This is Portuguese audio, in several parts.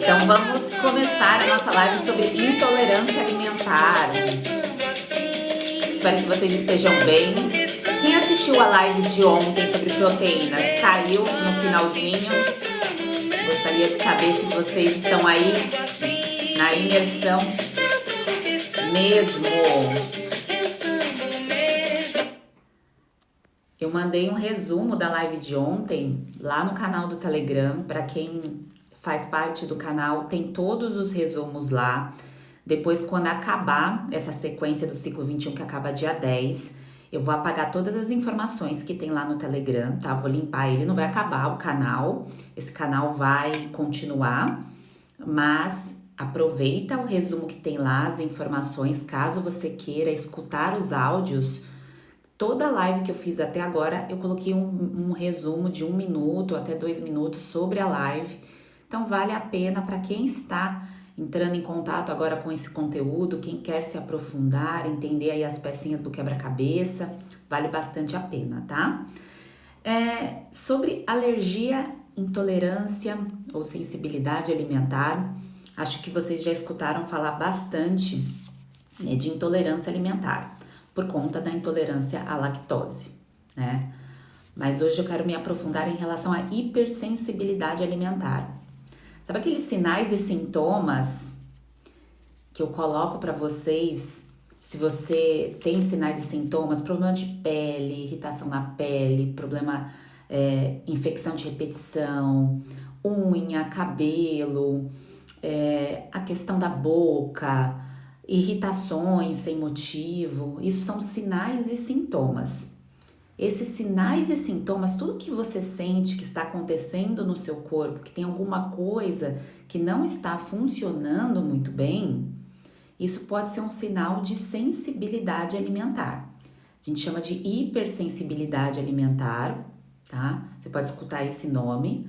Então vamos começar a nossa live sobre intolerância alimentar. Espero que vocês estejam bem. Quem assistiu a live de ontem sobre proteínas caiu no finalzinho. Gostaria de saber se vocês estão aí na imersão mesmo. Eu mandei um resumo da live de ontem lá no canal do Telegram. Para quem faz parte do canal, tem todos os resumos lá. Depois, quando acabar essa sequência do ciclo 21, que acaba dia 10, eu vou apagar todas as informações que tem lá no Telegram, tá? Vou limpar ele, não vai acabar o canal. Esse canal vai continuar, mas aproveita o resumo que tem lá, as informações, caso você queira escutar os áudios. Toda live que eu fiz até agora, eu coloquei um resumo de 1 minuto até 2 minutos sobre a live. Então, vale a pena para quem está entrando em contato agora com esse conteúdo, quem quer se aprofundar, entender aí as pecinhas do quebra-cabeça, vale bastante a pena, tá? Sobre alergia, intolerância ou sensibilidade alimentar, acho que vocês já escutaram falar bastante, né, de intolerância alimentar, por conta da intolerância à lactose, né? Mas hoje eu quero me aprofundar em relação à hipersensibilidade alimentar. Sabe aqueles sinais e sintomas que eu coloco para vocês? Se você tem sinais e sintomas, problema de pele, irritação na pele, problema, infecção de repetição, unha, cabelo, a questão da boca, irritações sem motivo, isso são sinais e sintomas. Esses sinais e sintomas, tudo que você sente que está acontecendo no seu corpo, que tem alguma coisa que não está funcionando muito bem, isso pode ser um sinal de sensibilidade alimentar. A gente chama de hipersensibilidade alimentar, tá? Você pode escutar esse nome,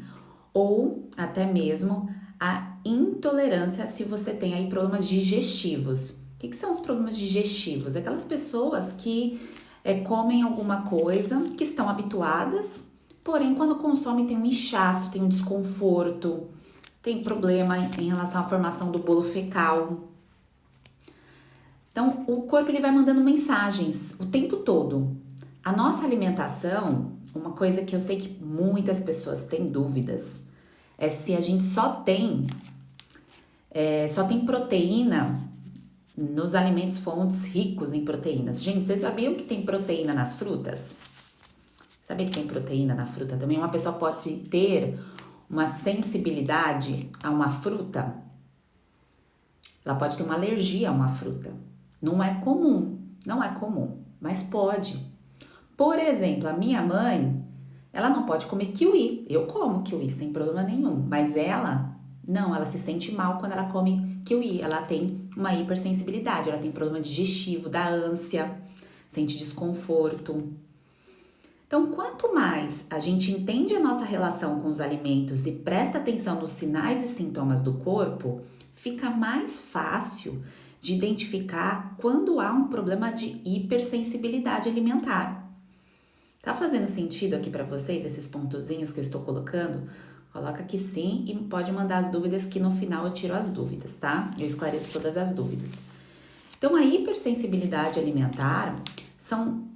ou até mesmo a intolerância se você tem aí problemas digestivos. O que são os problemas digestivos? Aquelas pessoas que comem alguma coisa que estão habituadas, porém quando consomem tem um inchaço, tem um desconforto, tem problema em relação à formação do bolo fecal. Então o corpo ele vai mandando mensagens o tempo todo. A nossa alimentação, uma coisa que eu sei que muitas pessoas têm dúvidas, é se a gente só tem proteína nos alimentos fontes ricos em proteínas. Gente, vocês sabiam que tem proteína nas frutas? Sabia que tem proteína na fruta também? Uma pessoa pode ter uma sensibilidade a uma fruta. Ela pode ter uma alergia a uma fruta. Não é comum, mas pode. Por exemplo, a minha mãe, ela não pode comer kiwi. Eu como kiwi sem problema nenhum, mas ela se sente mal quando ela come kiwi. Ela tem uma hipersensibilidade, ela tem problema digestivo, da ânsia, sente desconforto. Então, quanto mais a gente entende a nossa relação com os alimentos e presta atenção nos sinais e sintomas do corpo, fica mais fácil de identificar quando há um problema de hipersensibilidade alimentar. Tá fazendo sentido aqui para vocês esses pontozinhos que eu estou colocando? Coloca que sim e pode mandar as dúvidas que no final eu tiro as dúvidas, tá? Eu esclareço todas as dúvidas. Então, a hipersensibilidade alimentar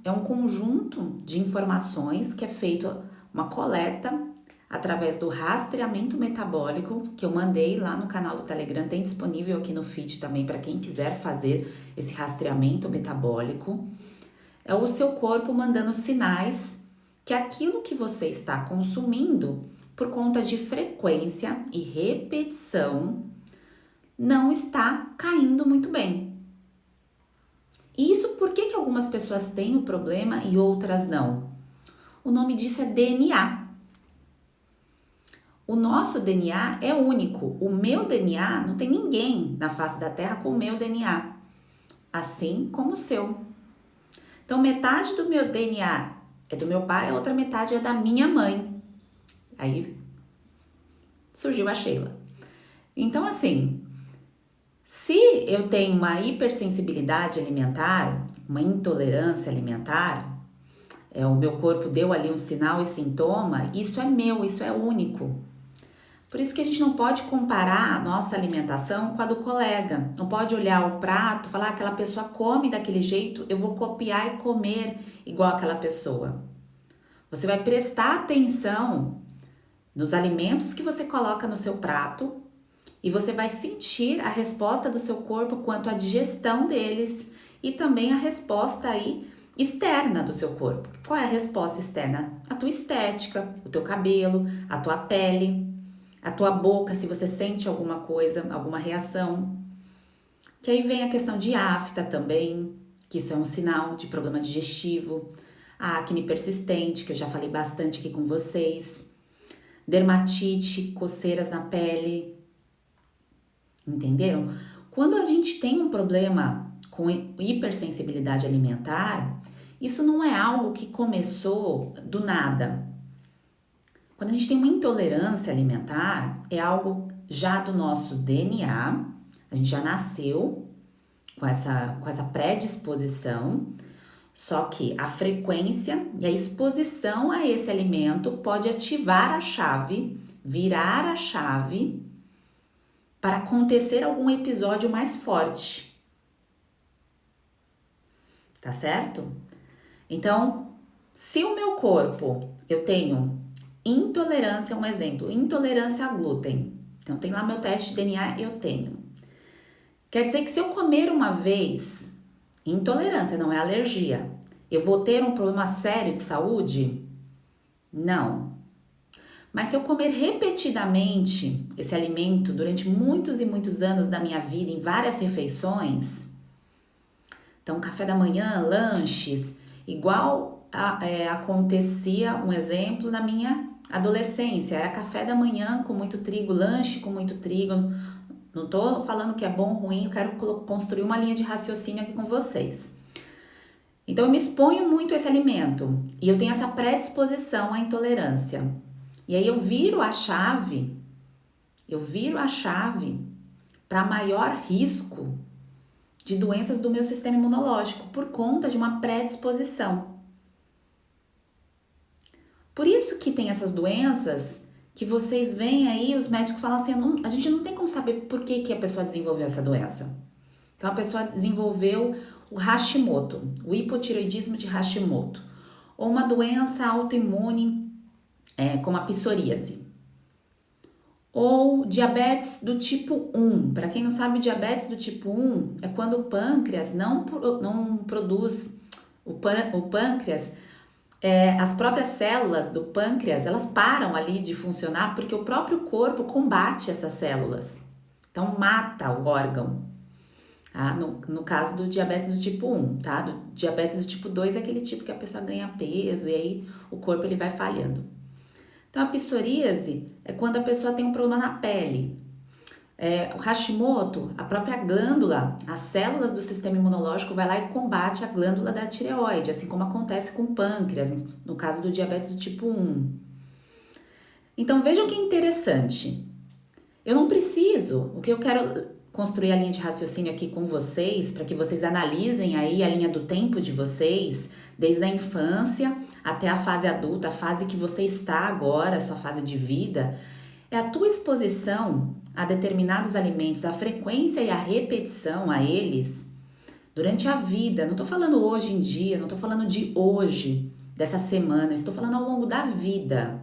é um conjunto de informações que é feito uma coleta através do rastreamento metabólico que eu mandei lá no canal do Telegram, tem disponível aqui no feed também para quem quiser fazer esse rastreamento metabólico. É o seu corpo mandando sinais que aquilo que você está consumindo por conta de frequência e repetição, não está caindo muito bem. E isso por que algumas pessoas têm o problema e outras não? O nome disso é DNA. O nosso DNA é único. O meu DNA, não tem ninguém na face da Terra com o meu DNA, assim como o seu. Então, metade do meu DNA é do meu pai, a outra metade é da minha mãe. Aí surgiu a Sheila. Então, assim, se eu tenho uma hipersensibilidade alimentar, uma intolerância alimentar, o meu corpo deu ali um sinal e sintoma, isso é meu, isso é único. Por isso que a gente não pode comparar a nossa alimentação com a do colega. Não pode olhar o prato e falar, aquela pessoa come daquele jeito, eu vou copiar e comer igual aquela pessoa. Você vai prestar atenção nos alimentos que você coloca no seu prato e você vai sentir a resposta do seu corpo quanto à digestão deles e também a resposta aí externa do seu corpo. Qual é a resposta externa? A tua estética, o teu cabelo, a tua pele, a tua boca, se você sente alguma coisa, alguma reação. Que aí vem a questão de afta também, que isso é um sinal de problema digestivo. A acne persistente, que eu já falei bastante aqui com vocês. Dermatite, coceiras na pele. Entenderam? Quando a gente tem um problema com hipersensibilidade alimentar, isso não é algo que começou do nada. Quando a gente tem uma intolerância alimentar, é algo já do nosso DNA, a gente já nasceu com essa predisposição, só que a frequência e a exposição a esse alimento pode ativar a chave, virar a chave para acontecer algum episódio mais forte. Tá certo? Então, se o meu corpo, eu tenho intolerância, um exemplo, intolerância a glúten. Então, tem lá meu teste de DNA, eu tenho. Quer dizer que se eu comer uma vez, intolerância, não é alergia, eu vou ter um problema sério de saúde? Não. Mas se eu comer repetidamente esse alimento durante muitos e muitos anos da minha vida, em várias refeições, então café da manhã, lanches, igual acontecia, um exemplo, na minha adolescência, era café da manhã com muito trigo, lanche com muito trigo. Não tô falando que é bom ou ruim, eu quero construir uma linha de raciocínio aqui com vocês. Então eu me exponho muito a esse alimento e eu tenho essa predisposição à intolerância. E aí eu viro a chave para maior risco de doenças do meu sistema imunológico por conta de uma predisposição. Por isso que tem essas doenças que vocês veem aí, os médicos falam assim, a gente não tem como saber por que a pessoa desenvolveu essa doença. Então a pessoa desenvolveu o Hashimoto, o hipotireoidismo de Hashimoto, ou uma doença autoimune como a psoríase. Ou diabetes do tipo 1. Para quem não sabe, diabetes do tipo 1 é quando o pâncreas não produz, o pâncreas, as próprias células do pâncreas, elas param ali de funcionar porque o próprio corpo combate essas células. Então, mata o órgão. Tá? No caso do diabetes do tipo 1, tá? Do diabetes do tipo 2 é aquele tipo que a pessoa ganha peso e aí o corpo ele vai falhando. Então, a psoríase é quando a pessoa tem um problema na pele. O Hashimoto, a própria glândula, as células do sistema imunológico vai lá e combate a glândula da tireoide, assim como acontece com o pâncreas, no caso do diabetes do tipo 1. Então, vejam que interessante. Eu não preciso, o que eu quero construir a linha de raciocínio aqui com vocês, para que vocês analisem aí a linha do tempo de vocês, desde a infância até a fase adulta, a fase que você está agora, a sua fase de vida, é a tua exposição a determinados alimentos, a frequência e a repetição a eles durante a vida. Não estou falando hoje em dia, não estou falando de hoje, dessa semana, estou falando ao longo da vida.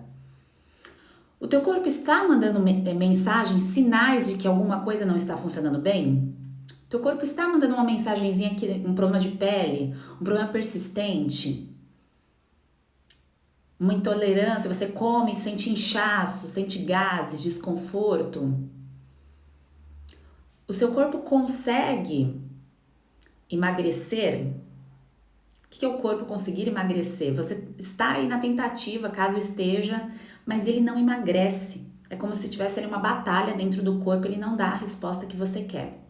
O teu corpo está mandando mensagens, sinais de que alguma coisa não está funcionando bem? O teu corpo está mandando uma mensagenzinha aqui, um problema de pele, um problema persistente? Uma intolerância, você come, sente inchaço, sente gases, desconforto. O seu corpo consegue emagrecer? O que é o corpo conseguir emagrecer? Você está aí na tentativa, caso esteja, mas ele não emagrece. É como se tivesse ali uma batalha dentro do corpo, ele não dá a resposta que você quer.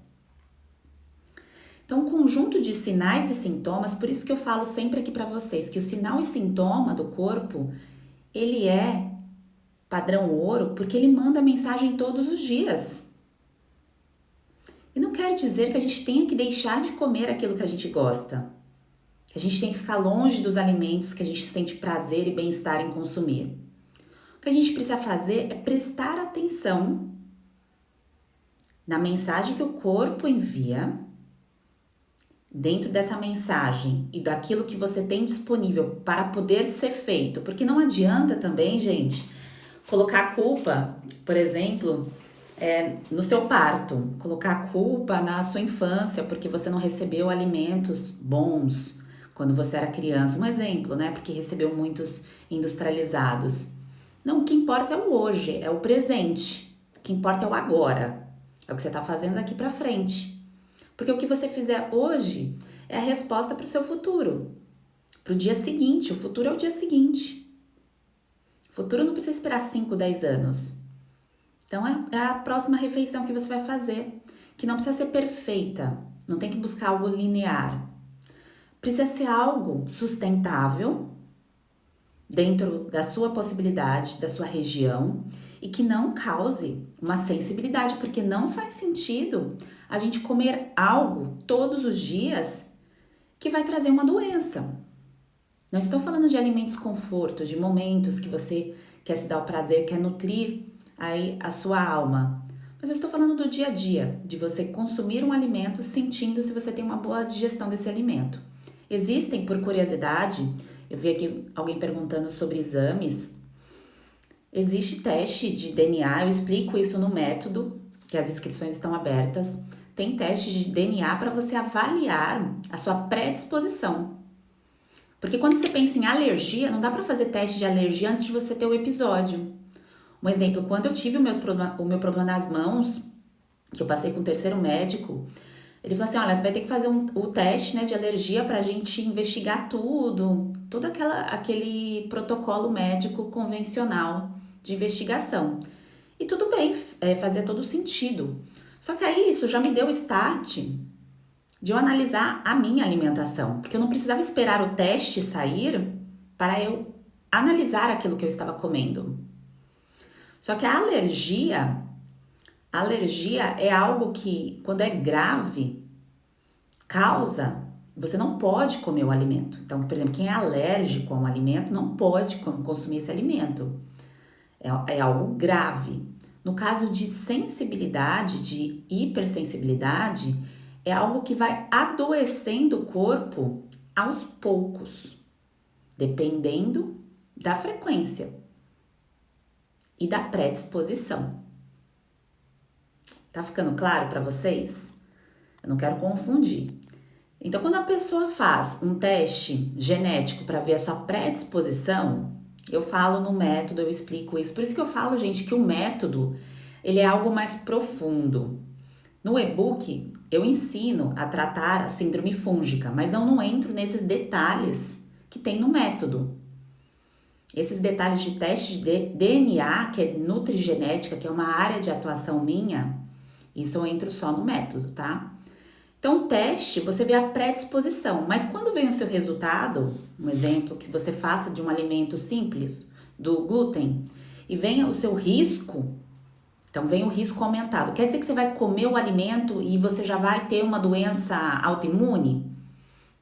Então, um conjunto de sinais e sintomas, por isso que eu falo sempre aqui para vocês, que o sinal e sintoma do corpo, ele é padrão ouro, porque ele manda mensagem todos os dias. E não quer dizer que a gente tenha que deixar de comer aquilo que a gente gosta. Que a gente tem que ficar longe dos alimentos que a gente sente prazer e bem-estar em consumir. O que a gente precisa fazer é prestar atenção na mensagem que o corpo envia, dentro dessa mensagem e daquilo que você tem disponível para poder ser feito. Porque não adianta também, gente, colocar a culpa, por exemplo, no seu parto, colocar a culpa na sua infância porque você não recebeu alimentos bons quando você era criança. Um exemplo, né? Porque recebeu muitos industrializados. Não, o que importa é o hoje, é o presente. O que importa é o agora. É o que você está fazendo daqui para frente. Porque o que você fizer hoje é a resposta para o seu futuro. Para o dia seguinte. O futuro é o dia seguinte. O futuro não precisa esperar 5, 10 anos. Então, é a próxima refeição que você vai fazer. Que não precisa ser perfeita. Não tem que buscar algo linear. Precisa ser algo sustentável, dentro da sua possibilidade, da sua região, e que não cause uma sensibilidade, porque não faz sentido a gente comer algo todos os dias que vai trazer uma doença. Não estou falando de alimentos conforto, de momentos que você quer se dar o prazer, quer nutrir aí a sua alma. Mas eu estou falando do dia a dia, de você consumir um alimento sentindo se você tem uma boa digestão desse alimento. Existem, por curiosidade, eu vi aqui alguém perguntando sobre exames. Existe teste de DNA, eu explico isso no método, que as inscrições estão abertas. Tem teste de DNA para você avaliar a sua predisposição. Porque quando você pensa em alergia, não dá para fazer teste de alergia antes de você ter o episódio. Um exemplo, quando eu tive o meu problema nas mãos, que eu passei com o terceiro médico, ele falou assim, olha, tu vai ter que fazer o teste, né, de alergia pra gente investigar todo aquele protocolo médico convencional de investigação. E tudo bem, fazia todo sentido. Só que aí isso já me deu o start de eu analisar a minha alimentação, porque eu não precisava esperar o teste sair para eu analisar aquilo que eu estava comendo. Só que a alergia é algo que, quando é grave, você não pode comer o alimento. Então, por exemplo, quem é alérgico a um alimento não pode consumir esse alimento. É algo grave. No caso de sensibilidade, de hipersensibilidade, é algo que vai adoecendo o corpo aos poucos, dependendo da frequência e da predisposição. Tá ficando claro para vocês? Eu não quero confundir. Então, quando a pessoa faz um teste genético para ver a sua predisposição, eu falo no método, eu explico isso. Por isso que eu falo, gente, que o método, ele é algo mais profundo. No e-book, eu ensino a tratar a síndrome fúngica, mas eu não entro nesses detalhes que tem no método. Esses detalhes de teste de DNA, que é nutrigenética, que é uma área de atuação minha, isso eu entro só no método, tá? Então, o teste, você vê a predisposição, mas quando vem o seu resultado, um exemplo que você faça de um alimento simples, do glúten, e venha o seu risco, então vem o risco aumentado. Quer dizer que você vai comer o alimento e você já vai ter uma doença autoimune?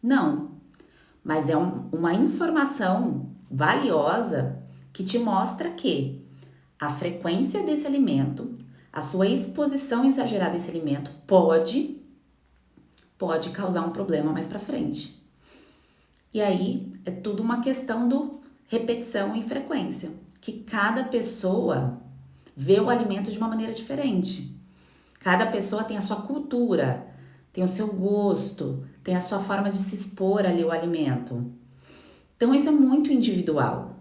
Não, mas é uma informação valiosa que te mostra que a frequência desse alimento, a sua exposição exagerada a esse alimento pode causar um problema mais para frente. E aí é tudo uma questão do repetição e frequência, que cada pessoa vê o alimento de uma maneira diferente. Cada pessoa tem a sua cultura, tem o seu gosto, tem a sua forma de se expor ali ao alimento. Então isso é muito individual.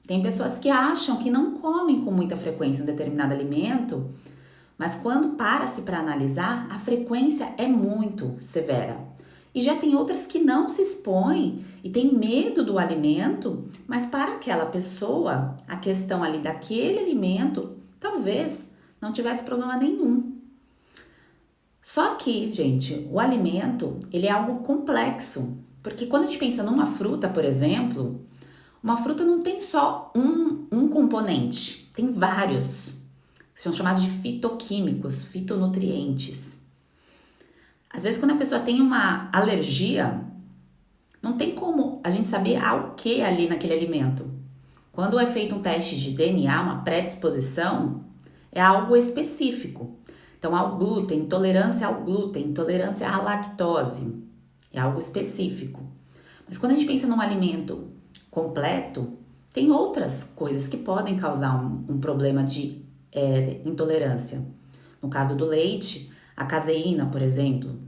Tem pessoas que acham que não comem com muita frequência um determinado alimento, mas quando para-se para analisar, a frequência é muito severa. E já tem outras que não se expõem e tem medo do alimento, mas para aquela pessoa, a questão ali daquele alimento, talvez não tivesse problema nenhum. Só que, gente, o alimento, ele é algo complexo, porque quando a gente pensa numa fruta, por exemplo, uma fruta não tem só um componente, tem vários, que são chamados de fitoquímicos, fitonutrientes. Às vezes, quando a pessoa tem uma alergia, não tem como a gente saber ao que ali naquele alimento. Quando é feito um teste de DNA, uma predisposição, é algo específico. Então, ao glúten, intolerância ao glúten, intolerância à lactose, é algo específico. Mas quando a gente pensa num alimento completo, tem outras coisas que podem causar um problema de intolerância. No caso do leite, a caseína, por exemplo.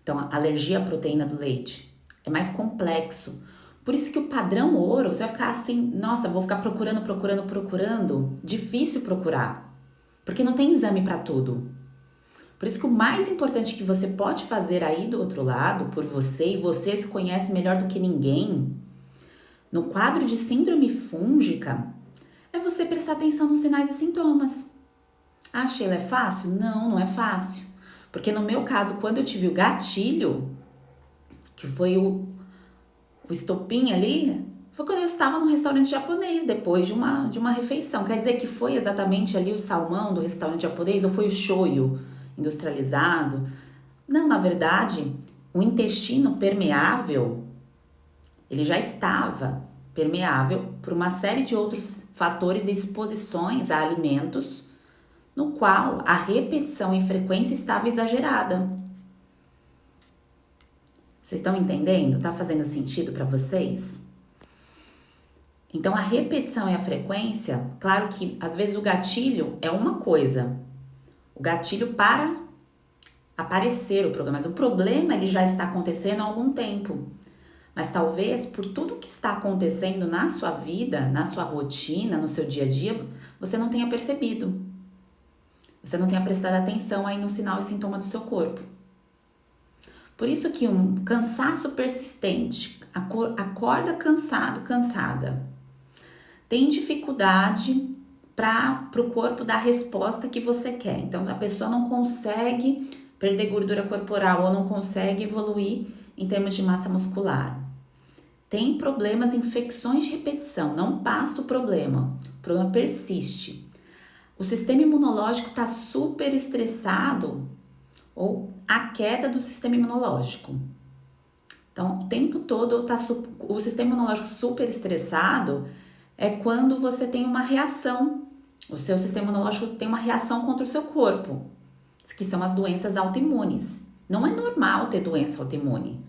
Então, a alergia à proteína do leite é mais complexo. Por isso que o padrão ouro, você vai ficar assim, nossa, vou ficar procurando. Difícil procurar, porque não tem exame para tudo. Por isso que o mais importante que você pode fazer aí do outro lado, por você, e você se conhece melhor do que ninguém, no quadro de síndrome fúngica, é você prestar atenção nos sinais e sintomas. Ah, Sheila, é fácil? Não, não é fácil. Porque no meu caso, quando eu tive o gatilho, que foi o estopim ali, foi quando eu estava num restaurante japonês, depois de uma refeição. Quer dizer que foi exatamente ali o salmão do restaurante japonês ou foi o shoyu industrializado? Não, na verdade, o intestino permeável, ele já estava permeável por uma série de outros fatores e exposições a alimentos, no qual a repetição e frequência estava exagerada. Vocês estão entendendo? Tá fazendo sentido para vocês? Então, a repetição e a frequência, claro que às vezes o gatilho é uma coisa, o gatilho para aparecer o problema, mas o problema ele já está acontecendo há algum tempo. Mas talvez por tudo que está acontecendo na sua vida, na sua rotina, no seu dia a dia, você não tenha percebido. Você não tenha prestado atenção aí no sinal e sintoma do seu corpo. Por isso que um cansaço persistente, acorda cansado, cansada, tem dificuldade para o corpo dar a resposta que você quer. Então, a pessoa não consegue perder gordura corporal ou não consegue evoluir em termos de massa muscular. Tem problemas, infecções de repetição, não passa o problema persiste. O sistema imunológico está super estressado ou a queda do sistema imunológico. Então, o tempo todo o sistema imunológico super estressado é quando você tem uma reação, o seu sistema imunológico tem uma reação contra o seu corpo, que são as doenças autoimunes. Não é normal ter doença autoimune.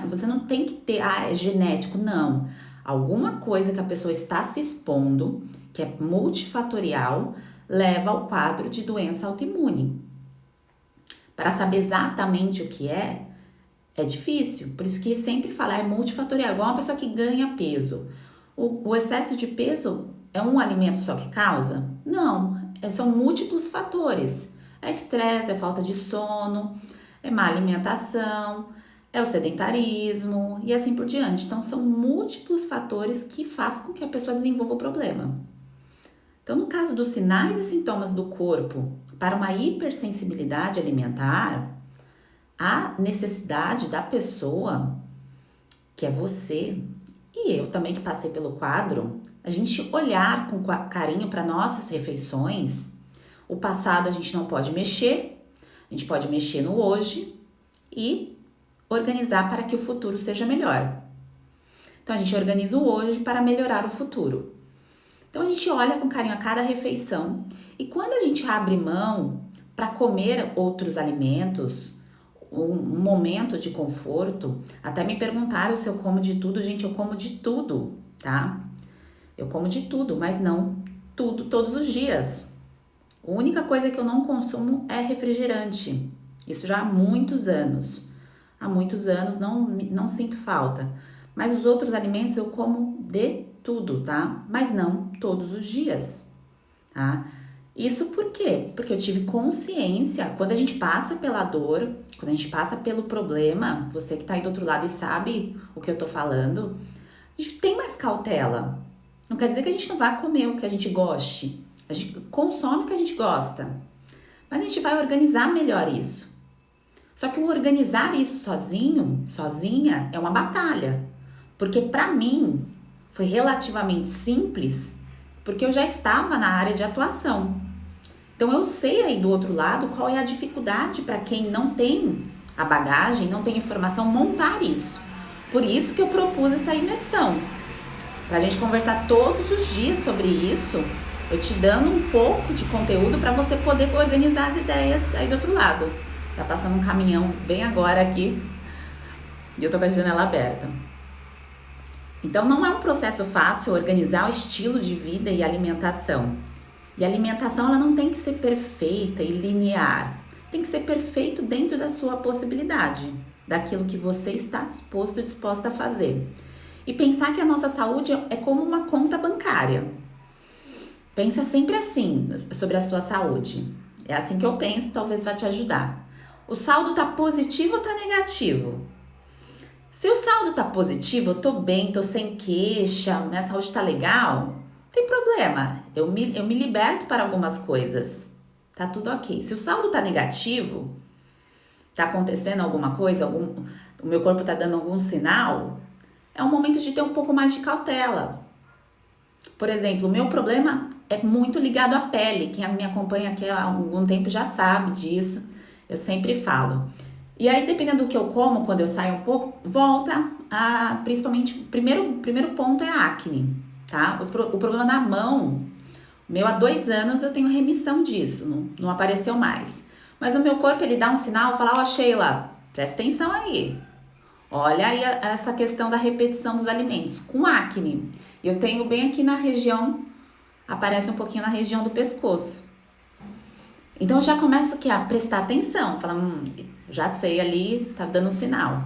Você não tem que ter, é genético, não. Alguma coisa que a pessoa está se expondo, que é multifatorial, leva ao quadro de doença autoimune. Para saber exatamente o que é difícil. Por isso que sempre fala, é multifatorial, igual uma pessoa que ganha peso. O excesso de peso é um alimento só que causa? Não, são múltiplos fatores. É estresse, é falta de sono, é má alimentação, é o sedentarismo e assim por diante. Então, são múltiplos fatores que fazem com que a pessoa desenvolva o problema. Então, no caso dos sinais e sintomas do corpo para uma hipersensibilidade alimentar, a necessidade da pessoa, que é você, e eu também que passei pelo quadro, a gente olhar com carinho para nossas refeições. O passado a gente não pode mexer, a gente pode mexer no hoje e organizar para que o futuro seja melhor. Então, a gente organiza o hoje para melhorar o futuro. Então, a gente olha com carinho a cada refeição e quando a gente abre mão para comer outros alimentos, um momento de conforto, até me perguntaram se eu como de tudo. Gente, eu como de tudo, tá? Eu como de tudo, mas não tudo todos os dias. A única coisa que eu não consumo é refrigerante. Isso já há muitos anos. Há muitos anos não sinto falta. Mas os outros alimentos eu como de tudo, tá? Mas não todos os dias, tá? Isso por quê? Porque eu tive consciência, quando a gente passa pela dor, quando a gente passa pelo problema, você que tá aí do outro lado e sabe o que eu tô falando, a gente tem mais cautela. Não quer dizer que a gente não vai comer o que a gente goste. A gente consome o que a gente gosta. Mas a gente vai organizar melhor isso. Só que o organizar isso sozinha, é uma batalha. Porque para mim foi relativamente simples, porque eu já estava na área de atuação. Então eu sei aí do outro lado qual é a dificuldade para quem não tem a bagagem, não tem informação, montar isso. Por isso que eu propus essa imersão. pra gente conversar todos os dias sobre isso, eu te dando um pouco de conteúdo para você poder organizar as ideias aí do outro lado. Tá passando um caminhão bem agora aqui e eu tô com a janela aberta. Então não é um processo fácil organizar o estilo de vida e alimentação. E a alimentação ela não tem que ser perfeita e linear. Tem que ser perfeito dentro da sua possibilidade, daquilo que você está disposto e disposta a fazer. E pensar que a nossa saúde é como uma conta bancária. Pensa sempre assim sobre a sua saúde. É assim que eu penso, talvez vai te ajudar. O saldo tá positivo ou tá negativo? Se o saldo tá positivo, eu tô bem, tô sem queixa, minha saúde tá legal, não tem problema. Eu me liberto para algumas coisas. Tá tudo ok. Se o saldo tá negativo, tá acontecendo alguma coisa, o meu corpo tá dando algum sinal, é um momento de ter um pouco mais de cautela. Por exemplo, o meu problema é muito ligado à pele. Quem me acompanha aqui há algum tempo já sabe disso. Eu sempre falo. E aí, dependendo do que eu como, quando eu saio um pouco, volta a, principalmente, o primeiro ponto é a acne, tá? O problema na mão, meu há 2 anos eu tenho remissão disso, não apareceu mais. Mas o meu corpo, ele dá um sinal, fala, ó, Sheila, presta atenção aí. Olha aí essa questão da repetição dos alimentos. Com acne, eu tenho bem aqui na região, aparece um pouquinho na região do pescoço. Então eu já começo a prestar atenção, falar, já sei ali, tá dando um sinal.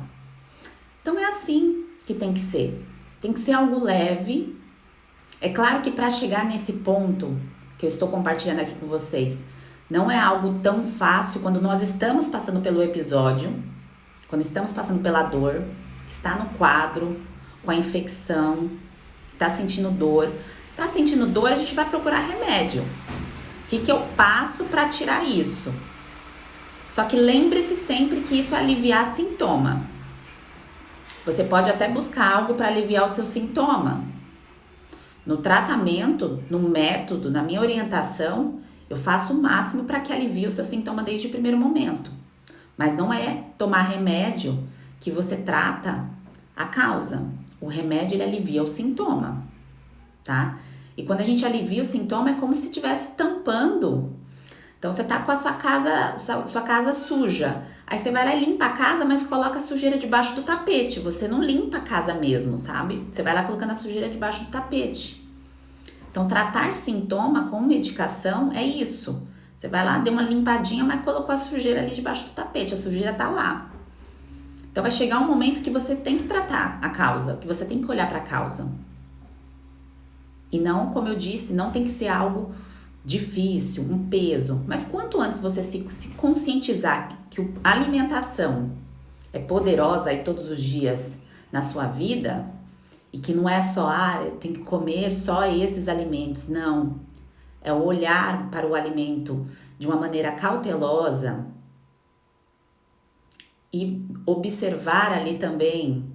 Então é assim que tem que ser. Tem que ser algo leve. É claro que para chegar nesse ponto que eu estou compartilhando aqui com vocês, não é algo tão fácil quando nós estamos passando pelo episódio, quando estamos passando pela dor, está no quadro, com a infecção, está sentindo dor. Está sentindo dor, a gente vai procurar remédio. O que eu passo para tirar isso? Só que lembre-se sempre que isso é aliviar sintoma. Você pode até buscar algo para aliviar o seu sintoma. No tratamento, no método, na minha orientação, eu faço o máximo para que alivie o seu sintoma desde o primeiro momento. Mas não é tomar remédio que você trata a causa. O remédio ele alivia o sintoma, tá? E quando a gente alivia o sintoma é como se estivesse tampando. Então você tá com a sua casa suja. Aí você vai lá e limpa a casa, mas coloca a sujeira debaixo do tapete. Você não limpa a casa mesmo, sabe? Você vai lá colocando a sujeira debaixo do tapete. Então tratar sintoma com medicação é isso. Você vai lá, deu uma limpadinha, mas colocou a sujeira ali debaixo do tapete. A sujeira tá lá. Então vai chegar um momento que você tem que tratar a causa, que você tem que olhar para a causa. E não, como eu disse, não tem que ser algo difícil, um peso. Mas quanto antes você se conscientizar que a alimentação é poderosa aí todos os dias na sua vida, e que não é só, eu tenho que comer só esses alimentos. Não. É olhar para o alimento de uma maneira cautelosa e observar ali também,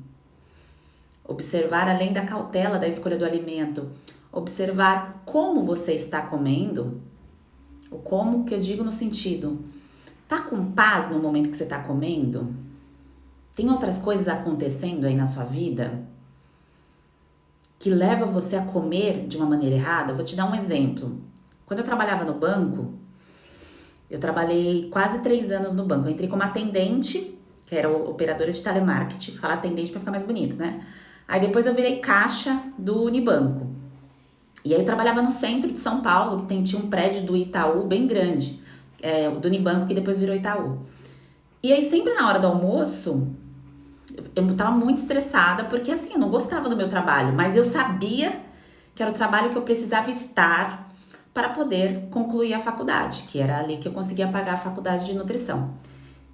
observar além da cautela da escolha do alimento, observar como você está comendo, o como que eu digo no sentido, tá com paz no momento que você está comendo? Tem outras coisas acontecendo aí na sua vida que leva você a comer de uma maneira errada? Vou te dar um exemplo. Quando eu trabalhava no banco, eu trabalhei quase 3 anos no banco. Eu entrei como atendente, que era operadora de telemarketing, fala atendente para ficar mais bonito, né? Aí depois eu virei caixa do Unibanco. E aí eu trabalhava no centro de São Paulo, que tinha um prédio do Itaú bem grande, do Unibanco, que depois virou Itaú. E aí sempre na hora do almoço, eu tava muito estressada, porque assim, eu não gostava do meu trabalho, mas eu sabia que era o trabalho que eu precisava estar para poder concluir a faculdade, que era ali que eu conseguia pagar a faculdade de nutrição.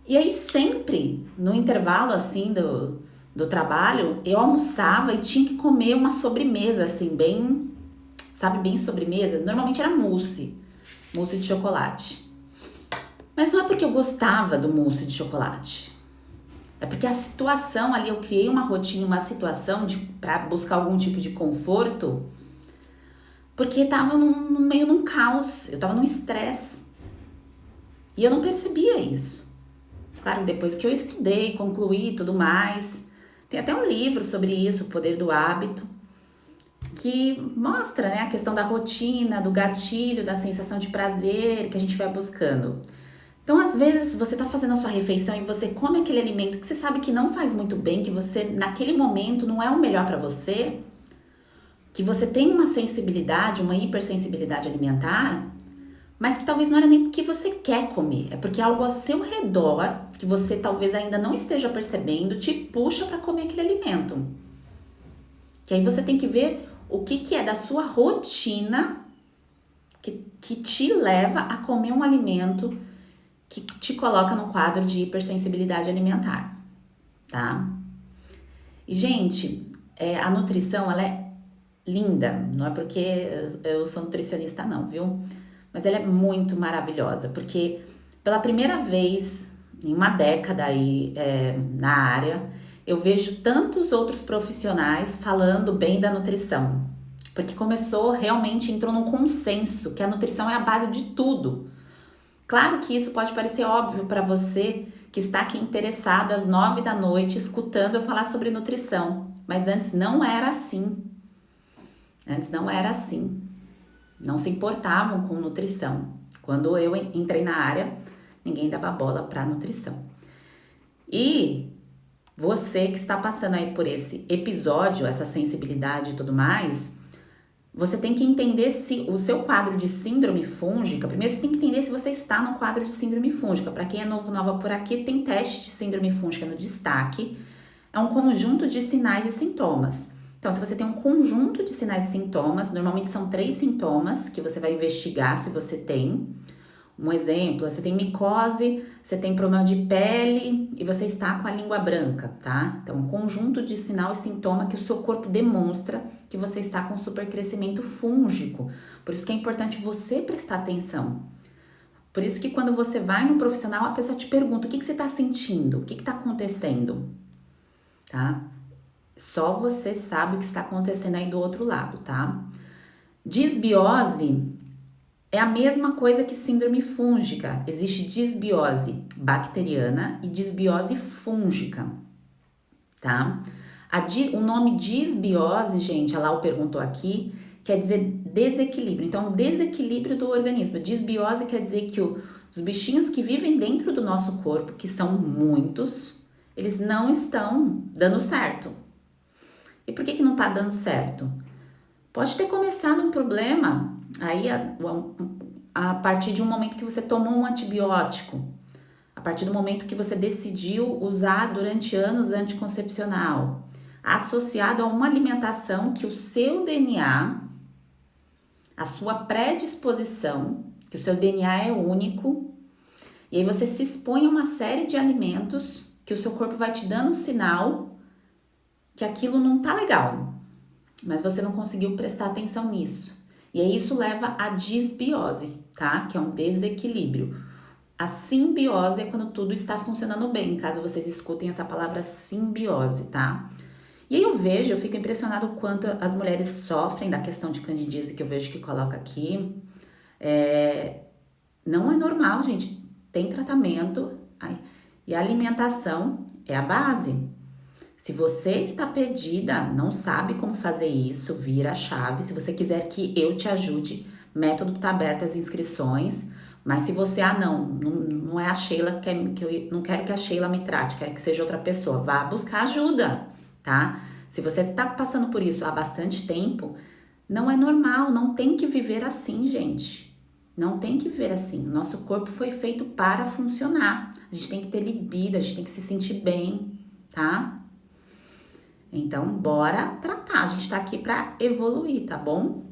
E aí sempre, no intervalo assim do trabalho, eu almoçava e tinha que comer uma sobremesa assim, bem, sabe, bem sobremesa. Normalmente era mousse de chocolate. Mas não é porque eu gostava do mousse de chocolate. É porque a situação ali, eu criei uma rotina, uma situação para buscar algum tipo de conforto, porque tava meio num caos, eu tava num estresse. E eu não percebia isso. Claro, depois que eu estudei, concluí e tudo mais, tem até um livro sobre isso, O Poder do Hábito. que mostra, né, a questão da rotina, do gatilho, da sensação de prazer que a gente vai buscando. Então, às vezes, você tá fazendo a sua refeição e você come aquele alimento que você sabe que não faz muito bem, que você, naquele momento, não é o melhor para você, que você tem uma sensibilidade, uma hipersensibilidade alimentar, mas que talvez não era nem porque você quer comer, é porque algo ao seu redor, que você talvez ainda não esteja percebendo, te puxa para comer aquele alimento. Que aí você tem que ver o que é da sua rotina que te leva a comer um alimento que te coloca num quadro de hipersensibilidade alimentar, tá? E, gente, a nutrição, ela é linda, não é porque eu sou nutricionista não, viu? Mas ela é muito maravilhosa, porque pela primeira vez em uma década aí na área, eu vejo tantos outros profissionais falando bem da nutrição, porque realmente entrou num consenso que a nutrição é a base de tudo. Claro que isso pode parecer óbvio para você que está aqui interessado às 9 da noite escutando eu falar sobre nutrição, mas antes não era assim. Antes não era assim. Não se importavam com nutrição. Quando eu entrei na área, ninguém dava bola para nutrição. E você que está passando aí por esse episódio, essa sensibilidade e tudo mais, você tem que entender se o seu quadro de síndrome fúngica, primeiro você tem que entender se você está no quadro de síndrome fúngica. Para quem é novo, nova por aqui, tem teste de síndrome fúngica no destaque. É um conjunto de sinais e sintomas. Então, se você tem um conjunto de sinais e sintomas, normalmente são 3 sintomas que você vai investigar se você tem. Um exemplo, você tem micose, você tem problema de pele e você está com a língua branca, tá? Então, um conjunto de sinal e sintoma que o seu corpo demonstra que você está com supercrescimento fúngico. Por isso que é importante você prestar atenção. Por isso que quando você vai no profissional, a pessoa te pergunta o que você está sentindo, o que está acontecendo, tá? Só você sabe o que está acontecendo aí do outro lado, tá? Disbiose é a mesma coisa que síndrome fúngica. Existe disbiose bacteriana e disbiose fúngica, tá? O nome disbiose, gente, a Lau perguntou aqui, quer dizer desequilíbrio. Então, desequilíbrio do organismo. Disbiose quer dizer que os bichinhos que vivem dentro do nosso corpo, que são muitos, eles não estão dando certo. E por que não tá dando certo? Pode ter começado um problema aí a partir de um momento que você tomou um antibiótico, a partir do momento que você decidiu usar durante anos anticoncepcional, associado a uma alimentação que o seu DNA, a sua predisposição, que o seu DNA é único, e aí você se expõe a uma série de alimentos que o seu corpo vai te dando um sinal que aquilo não tá legal, mas você não conseguiu prestar atenção nisso. E aí isso leva à disbiose, tá? Que é um desequilíbrio. A simbiose é quando tudo está funcionando bem, caso vocês escutem essa palavra simbiose, tá? E aí eu fico impressionado o quanto as mulheres sofrem da questão de candidíase que eu vejo que coloca aqui. Não é normal, gente. Tem tratamento. E a alimentação é a base. Se você está perdida, não sabe como fazer isso, vira a chave. Se você quiser que eu te ajude, método tá aberto as inscrições. Mas se você, não é a Sheila, que eu não quero que a Sheila me trate, quero que seja outra pessoa, vá buscar ajuda, tá? Se você tá passando por isso há bastante tempo, não é normal, não tem que viver assim, gente. Não tem que viver assim. O nosso corpo foi feito para funcionar. A gente tem que ter libido, a gente tem que se sentir bem, tá? Então, bora tratar. A gente tá aqui pra evoluir, tá bom?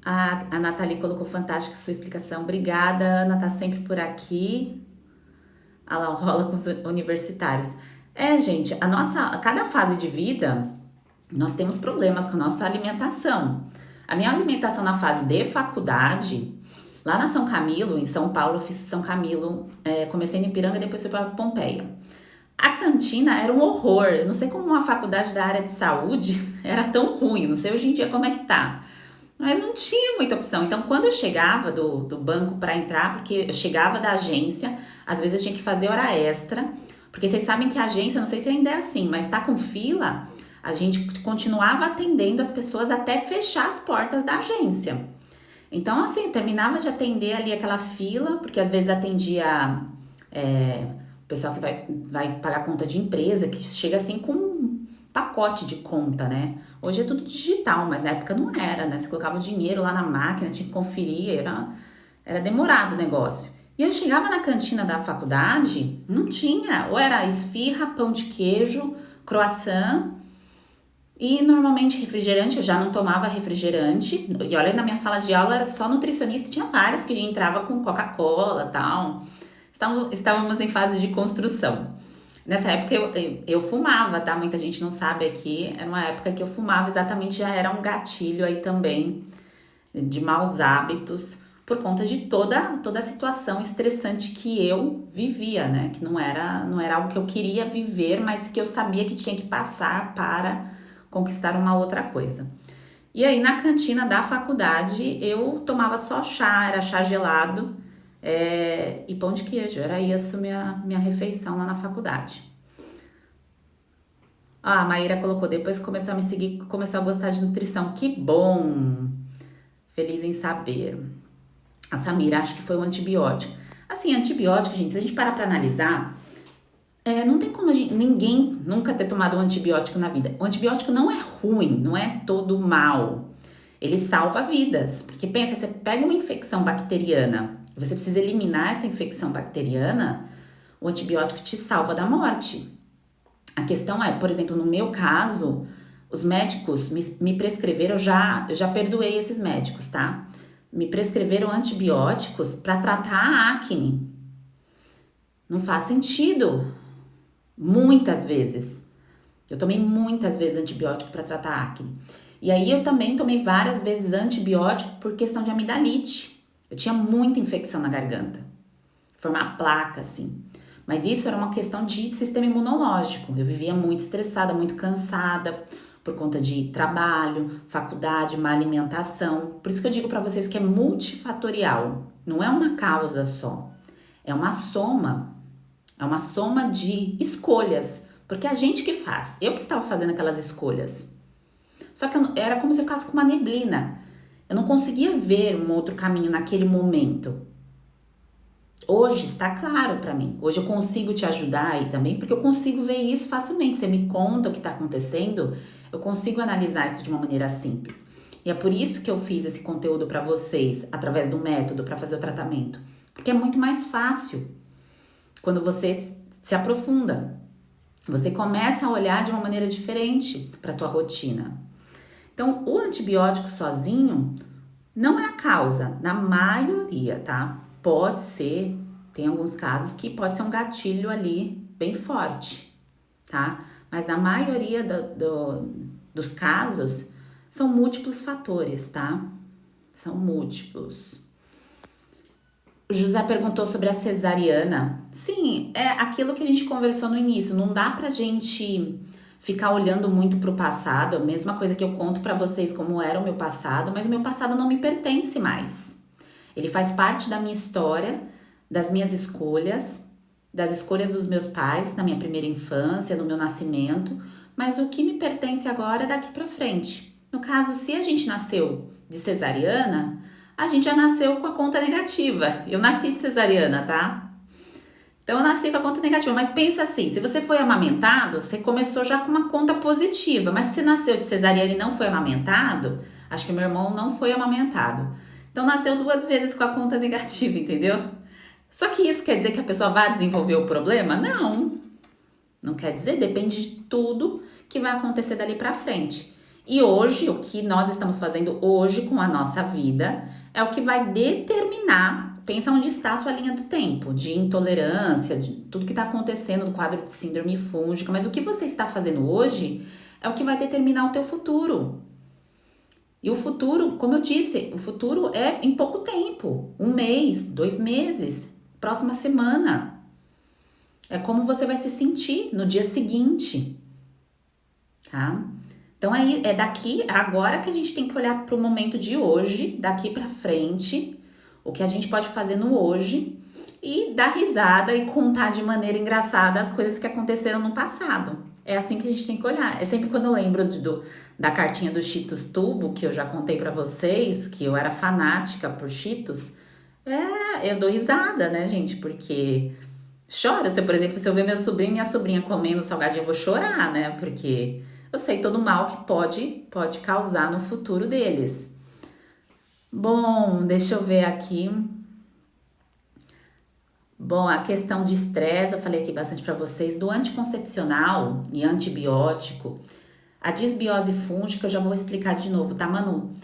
A Nathalie colocou fantástica a sua explicação. Obrigada, Ana, tá sempre por aqui. A Lau rola com os universitários. Gente, cada fase de vida, nós temos problemas com a nossa alimentação. A minha alimentação na fase de faculdade, lá na São Camilo, em São Paulo, eu fiz São Camilo, comecei em Ipiranga e depois fui para Pompeia. A cantina era um horror. Eu não sei como uma faculdade da área de saúde era tão ruim. Não sei hoje em dia como é que tá. Mas não tinha muita opção. Então, quando eu chegava do banco para entrar, porque eu chegava da agência, às vezes eu tinha que fazer hora extra. Porque vocês sabem que a agência, não sei se ainda é assim, mas tá com fila. a gente continuava atendendo as pessoas até fechar as portas da agência. Então, assim, terminava de atender ali aquela fila, porque às vezes atendia o pessoal que vai pagar conta de empresa, que chega assim com um pacote de conta, né? Hoje é tudo digital, mas na época não era, né? Você colocava o dinheiro lá na máquina, tinha que conferir, era demorado o negócio. E eu chegava na cantina da faculdade, não tinha, ou era esfirra, pão de queijo, croissant e normalmente refrigerante. Eu já não tomava refrigerante. E olha, na minha sala de aula era só nutricionista, tinha várias que entrava com Coca-Cola e tal. Estávamos em fase de construção. Nessa época eu fumava, tá? Muita gente não sabe aqui, era uma época que eu fumava, exatamente, já era um gatilho aí também de maus hábitos, por conta de toda a situação estressante que eu vivia, né? Que não era algo que eu queria viver, mas que eu sabia que tinha que passar para conquistar uma outra coisa. E aí na cantina da faculdade eu tomava só chá, era chá gelado e pão de queijo, era isso minha refeição lá na faculdade. Ah, a Maíra colocou, depois começou a me seguir, começou a gostar de nutrição, que bom, feliz em saber. A Samira, acho que foi o antibiótico. Assim, antibiótico, gente, se a gente parar pra analisar, não tem como ninguém nunca ter tomado um antibiótico na vida. O antibiótico não é ruim, não é todo mal. Ele salva vidas. Porque pensa, você pega uma infecção bacteriana, você precisa eliminar essa infecção bacteriana, o antibiótico te salva da morte. A questão é, por exemplo, no meu caso, os médicos me prescreveram, eu já perdoei esses médicos, tá? Me prescreveram antibióticos para tratar a acne. Não faz sentido. Muitas vezes. Eu tomei muitas vezes antibiótico para tratar a acne. E aí eu também tomei várias vezes antibiótico por questão de amidalite. Eu tinha muita infecção na garganta. Formar placa, assim. Mas isso era uma questão de sistema imunológico. Eu vivia muito estressada, muito cansada, por conta de trabalho, faculdade, má alimentação. Por isso que eu digo para vocês que é multifatorial. Não é uma causa só. É uma soma. É uma soma de escolhas. Porque é a gente que faz. Eu que estava fazendo aquelas escolhas. Só que era como se eu ficasse com uma neblina. Eu não conseguia ver um outro caminho naquele momento. Hoje está claro para mim. Hoje eu consigo te ajudar aí também, porque eu consigo ver isso facilmente. Você me conta o que está acontecendo, eu consigo analisar isso de uma maneira simples. E é por isso que eu fiz esse conteúdo para vocês, através do método para fazer o tratamento. Porque é muito mais fácil quando você se aprofunda. Você começa a olhar de uma maneira diferente para a tua rotina. Então, o antibiótico sozinho não é a causa, na maioria, tá? Pode ser, tem alguns casos que pode ser um gatilho ali bem forte, tá? Mas na maioria dos casos, são múltiplos fatores, tá? São múltiplos. O José perguntou sobre a cesariana. Sim, é aquilo que a gente conversou no início. Não dá pra gente ficar olhando muito pro passado. A mesma coisa que eu conto pra vocês como era o meu passado, mas o meu passado não me pertence mais. Ele faz parte da minha história, das minhas escolhas, das escolhas dos meus pais na minha primeira infância, no meu nascimento, mas o que me pertence agora é daqui pra frente. No caso, se a gente nasceu de cesariana, a gente já nasceu com a conta negativa. Eu nasci de cesariana, tá? Então eu nasci com a conta negativa, mas pensa assim, se você foi amamentado, você começou já com uma conta positiva, mas se você nasceu de cesariana e não foi amamentado, acho que meu irmão não foi amamentado. Então nasceu 2 vezes com a conta negativa, entendeu? Só que isso quer dizer que a pessoa vai desenvolver o problema? Não. Não quer dizer, depende de tudo que vai acontecer dali pra frente. E hoje, o que nós estamos fazendo hoje com a nossa vida é o que vai determinar, pensa onde está a sua linha do tempo, de intolerância, de tudo que está acontecendo no quadro de síndrome fúngica, mas o que você está fazendo hoje é o que vai determinar o teu futuro. E o futuro, como eu disse, o futuro é em pouco tempo, 1 mês, 2 meses, próxima semana. É como você vai se sentir no dia seguinte, tá? Então aí é daqui, agora que a gente tem que olhar para o momento de hoje, daqui para frente, o que a gente pode fazer no hoje e dar risada e contar de maneira engraçada as coisas que aconteceram no passado. É assim que a gente tem que olhar. É sempre quando eu lembro da cartinha do Cheetos Tubo, que eu já contei pra vocês, que eu era fanática por Cheetos. Eu dou risada, né, gente? Porque chora. Se, por exemplo, se eu ver meu sobrinho e minha sobrinha comendo salgadinho, eu vou chorar, né? Porque eu sei todo o mal que pode causar no futuro deles. Bom, deixa eu ver aqui. Bom, a questão de estresse, eu falei aqui bastante para vocês, do anticoncepcional e antibiótico. A disbiose fúngica eu já vou explicar de novo, tá, Manu?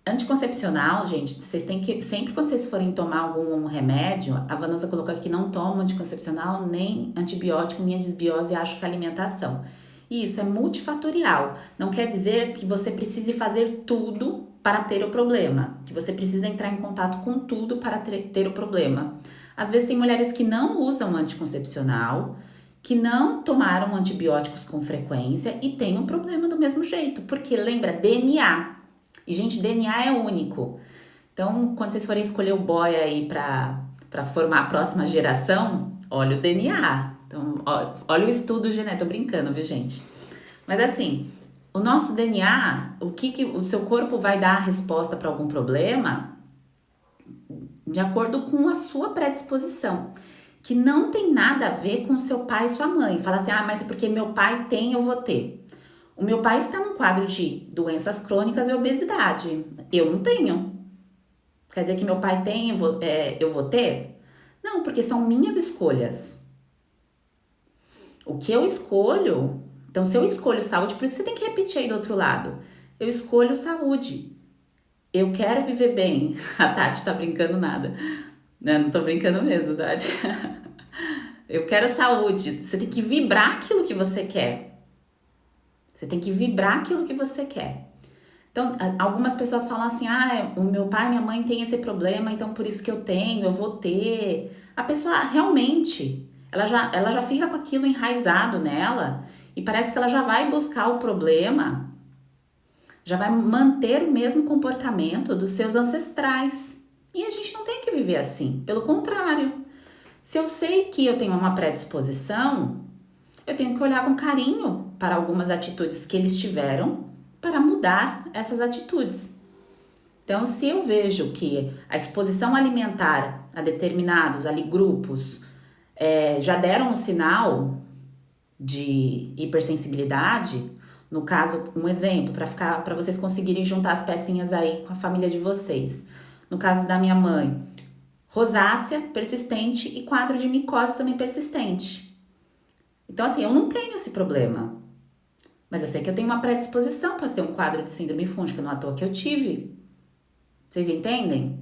Anticoncepcional, gente, vocês têm que, sempre quando vocês forem tomar algum remédio, a Vanusa colocou aqui que não toma anticoncepcional, nem antibiótico, minha disbiose, acho que é alimentação. E isso é multifatorial. Não quer dizer que você precise fazer tudo para ter o problema, que você precisa entrar em contato com tudo para ter o problema. Às vezes tem mulheres que não usam anticoncepcional, que não tomaram antibióticos com frequência e tem um problema do mesmo jeito, porque lembra DNA. E, gente, DNA é único. Então, quando vocês forem escolher o boy aí para formar a próxima geração, olha o DNA. Então, olha o estudo genético. Tô brincando, viu, gente? Mas assim, o nosso DNA, o que o seu corpo vai dar a resposta para algum problema de acordo com a sua predisposição, que não tem nada a ver com seu pai e sua mãe. Fala assim, mas é porque meu pai tem, eu vou ter. O meu pai está no quadro de doenças crônicas e obesidade. Eu não tenho. Quer dizer que meu pai tem, eu vou ter? Não, porque são minhas escolhas. O que eu escolho... Então, se eu escolho saúde, por isso você tem que repetir aí do outro lado. Eu escolho saúde. Eu quero viver bem. A Tati tá brincando nada. Não tô brincando mesmo, Tati. Eu quero saúde. Você tem que vibrar aquilo que você quer. Você tem que vibrar aquilo que você quer. Então, algumas pessoas falam assim, o meu pai e minha mãe têm esse problema, então por isso que eu tenho, eu vou ter. A pessoa realmente, ela já fica com aquilo enraizado nela e parece que ela já vai buscar o problema, já vai manter o mesmo comportamento dos seus ancestrais. E a gente não tem que viver assim, pelo contrário. Se eu sei que eu tenho uma predisposição, eu tenho que olhar com carinho para algumas atitudes que eles tiveram para mudar essas atitudes. Então, se eu vejo que a exposição alimentar a determinados ali grupos já deram um sinal de hipersensibilidade, no caso, um exemplo, para vocês conseguirem juntar as pecinhas aí com a família de vocês. No caso da minha mãe, rosácea persistente e quadro de micose também persistente. Então, assim, eu não tenho esse problema. Mas eu sei que eu tenho uma predisposição para ter um quadro de síndrome fúngica, não à toa que eu tive. Vocês entendem?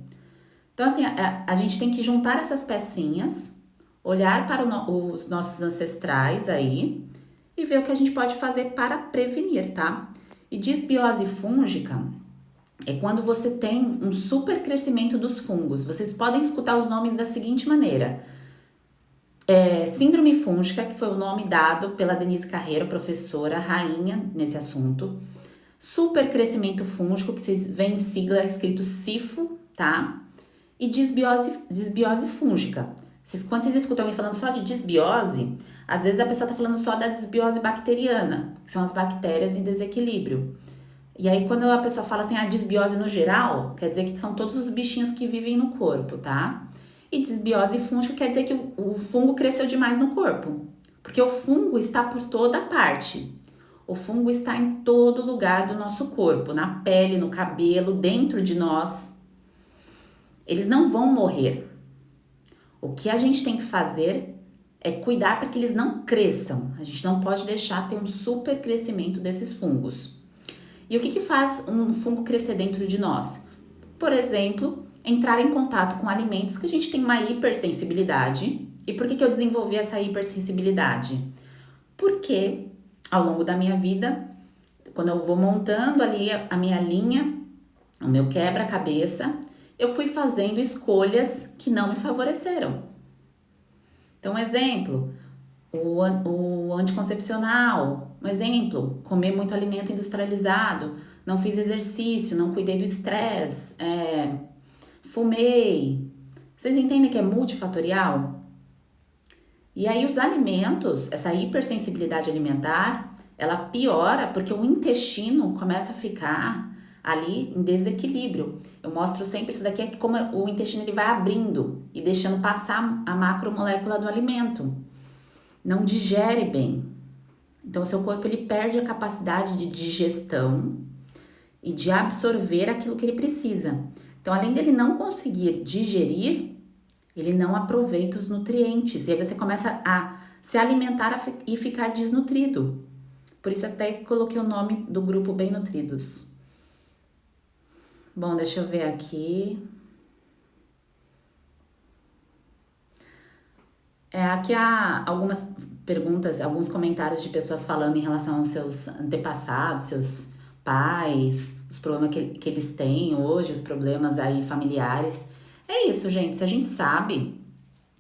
Então, assim, a gente tem que juntar essas pecinhas, olhar para os nossos ancestrais aí e ver o que a gente pode fazer para prevenir, tá? E disbiose fúngica é quando você tem um super crescimento dos fungos. Vocês podem escutar os nomes da seguinte maneira. Síndrome fúngica, que foi o nome dado pela Denise Carreiro, professora, rainha nesse assunto. Super crescimento fúngico, que vocês veem em sigla escrito SIFO, tá? E disbiose fúngica. Quando vocês escutam alguém falando só de disbiose, às vezes a pessoa tá falando só da disbiose bacteriana, que são as bactérias em desequilíbrio. E aí quando a pessoa fala assim, disbiose no geral, quer dizer que são todos os bichinhos que vivem no corpo, tá? E disbiose fúngica quer dizer que o fungo cresceu demais no corpo. Porque o fungo está por toda parte. O fungo está em todo lugar do nosso corpo. Na pele, no cabelo, dentro de nós. Eles não vão morrer. O que a gente tem que fazer é cuidar para que eles não cresçam. A gente não pode deixar ter um super crescimento desses fungos. E o que faz um fungo crescer dentro de nós? Por exemplo, entrar em contato com alimentos que a gente tem uma hipersensibilidade. E por que eu desenvolvi essa hipersensibilidade? Porque ao longo da minha vida, quando eu vou montando ali a minha linha, o meu quebra-cabeça, eu fui fazendo escolhas que não me favoreceram. Então, um exemplo, o anticoncepcional, um exemplo, comer muito alimento industrializado, não fiz exercício, não cuidei do estresse, fumei. Vocês entendem que é multifatorial? E aí os alimentos, essa hipersensibilidade alimentar, ela piora porque o intestino começa a ficar ali em desequilíbrio. Eu mostro sempre isso daqui, é como o intestino ele vai abrindo e deixando passar a macromolécula do alimento. Não digere bem. Então, o seu corpo ele perde a capacidade de digestão e de absorver aquilo que ele precisa. Então, além dele não conseguir digerir, ele não aproveita os nutrientes. E aí você começa a se alimentar e ficar desnutrido. Por isso até coloquei o nome do grupo Bem Nutridos. Bom, deixa eu ver aqui. Aqui há algumas perguntas, alguns comentários de pessoas falando em relação aos seus antepassados, seus pais, os problemas que eles têm hoje, os problemas aí familiares. É isso, gente. Se a gente sabe,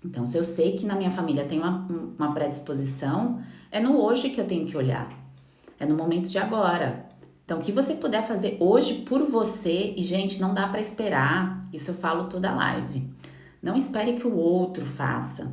então se eu sei que na minha família tem uma predisposição, é no hoje que eu tenho que olhar. É no momento de agora. Então, o que você puder fazer hoje por você, e gente, não dá para esperar, isso eu falo toda a live. Não espere que o outro faça.